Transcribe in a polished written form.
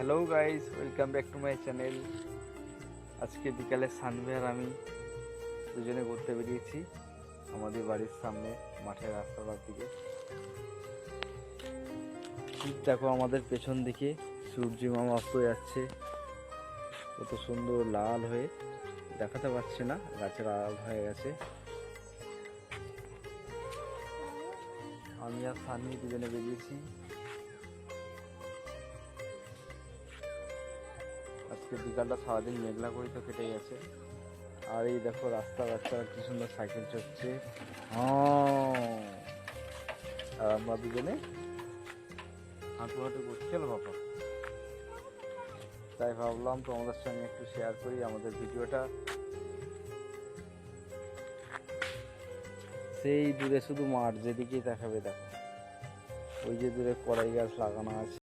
Hello guys, welcome back to my channel. আজকে বিকালে সানভি আর আমি দুজনে ঘুরতে বেরিয়েছি আমাদের বাড়ির সামনে মাঠের রাস্তাটার দিকে। ঠিক দেখো আমাদের পেছন দিকে সূর্য মামা অস্ত যাচ্ছে, কত সুন্দর লাল হয়ে। দেখাতে পারছি না, গাছের আড়াল হয়ে গেছে। আমি আর সানভি দুজনে বেরিয়েছি। আজকে বিকালটা সারাদিন মেঘলা করে তো কেটে গেছে। আর এই দেখো রাস্তা বাচ্চারা কি সুন্দর সাইকেল চড়ছে। আর আমরা দুজনে হাঁটু হাঁটু করছি। হলো বাবা, তাই ভাবলাম তোমাদের সঙ্গে একটু শেয়ার করি আমাদের ভিডিওটা। সেই দূরে শুধু মাঠ, যেদিকেই দেখাবে দেখো, ওই যে দূরে কড়াই গাছ লাগানো আছে।